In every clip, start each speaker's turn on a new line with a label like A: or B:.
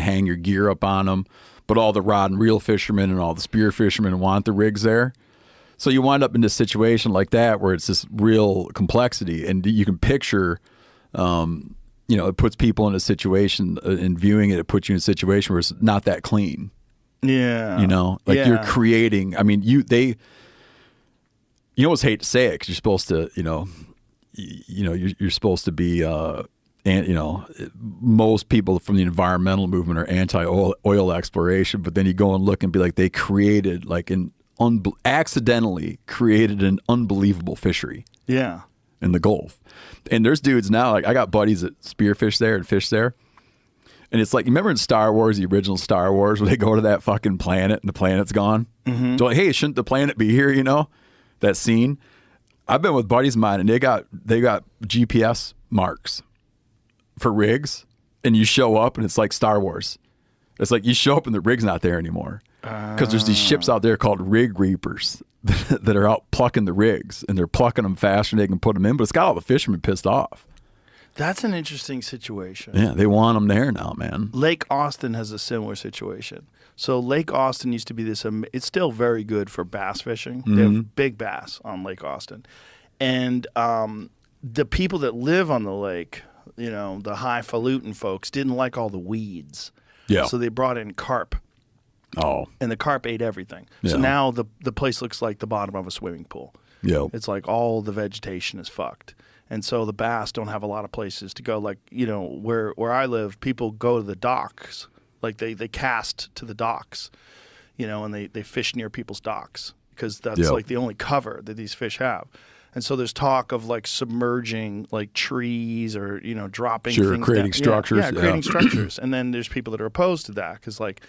A: hang your gear up on them, but all the rod and reel fishermen and all the spear fishermen want the rigs there. So you wind up in this situation like that where it's this real complexity, and you can picture, it puts people in a situation, in viewing it, it puts you in a situation where it's not that clean.
B: Yeah.
A: You're creating, you almost hate to say it because you're supposed to, you're supposed to be, most people from the environmental movement are anti-oil exploration, but then you go and look and be like, they created accidentally created an unbelievable fishery.
B: Yeah.
A: In the Gulf. And there's dudes now, like I got buddies that spearfish there and fish there. And it's like, you remember in Star Wars, the original Star Wars, where they go to that fucking planet and the planet's gone? Mm-hmm. So like, hey, shouldn't the planet be here, That scene. I've been with buddies of mine and they got GPS marks for rigs, and you show up and it's like Star Wars. It's like you show up and the rig's not there anymore. Because there's these ships out there called rig reapers that are out plucking the rigs, and they're plucking them faster than they can put them in, but it's got all the fishermen pissed off.
B: That's an interesting situation.
A: Yeah, they want them there now, man.
B: Lake Austin has a similar situation. So Lake Austin used to be this, it's still very good for bass fishing. Mm-hmm. They have big bass on Lake Austin. And the people that live on the lake, the highfalutin folks, didn't like all the weeds.
A: Yeah.
B: So they brought in carp.
A: Oh.
B: And the carp ate everything.
A: Yeah.
B: So now the place looks like the bottom of a swimming pool.
A: Yeah.
B: It's like all the vegetation is fucked. And so the bass don't have a lot of places to go. Like, where I live, people go to the docks. Like they cast to the docks, and they fish near people's docks because that's like the only cover that these fish have. And so there's talk of like submerging like trees or, dropping things
A: creating
B: down.
A: structures.
B: Yeah, creating structures. And then there's people that are opposed to that because like,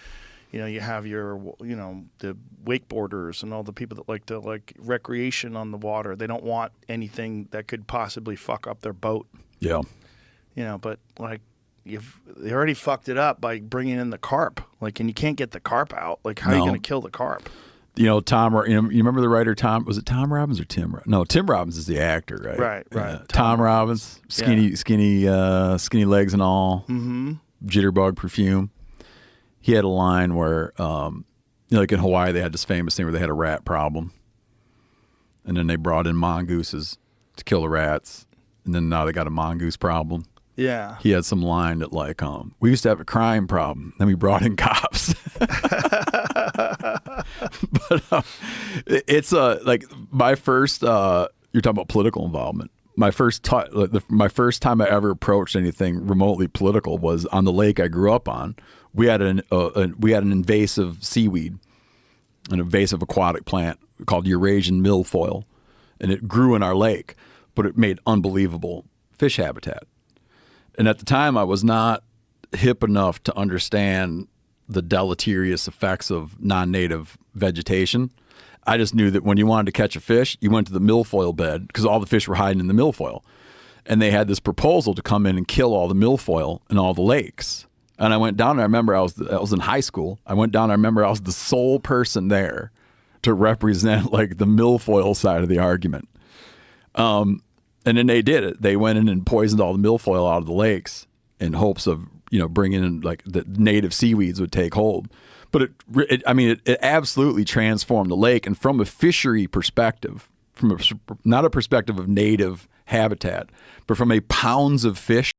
B: you have your, the wakeboarders and all the people that like to like recreation on the water. They don't want anything that could possibly fuck up their boat.
A: Yeah.
B: But like they already fucked it up by bringing in the carp. Like, and you can't get the carp out. Like, how are you going to kill the carp?
A: You remember the writer Tom? Was it Tom Robbins or Tim? No, Tim Robbins is the actor, right?
B: Right.
A: Tom Robbins, skinny legs and all.
B: Mm-hmm.
A: Jitterbug perfume. He had a line where, like in Hawaii, they had this famous thing where they had a rat problem. And then they brought in mongooses to kill the rats. And then now they got a mongoose problem.
B: Yeah.
A: He had some line that like, we used to have a crime problem. Then we brought in cops. But it's like my first, you're talking about political involvement. My first time I ever approached anything remotely political was on the lake I grew up on. We had an invasive seaweed, an invasive aquatic plant called Eurasian milfoil, and it grew in our lake, but it made unbelievable fish habitat. And at the time, I was not hip enough to understand the deleterious effects of non-native vegetation. I just knew that when you wanted to catch a fish, you went to the milfoil bed because all the fish were hiding in the milfoil. And they had this proposal to come in and kill all the milfoil in all the lakes. And I went down and I remember I was in high school. I went down and I remember I was the sole person there to represent like the milfoil side of the argument. And then they did it. They went in and poisoned all the milfoil out of the lakes in hopes of, bringing in like the native seaweeds would take hold. But it absolutely transformed the lake. And from a fishery perspective, not a perspective of native habitat, but from a pounds of fish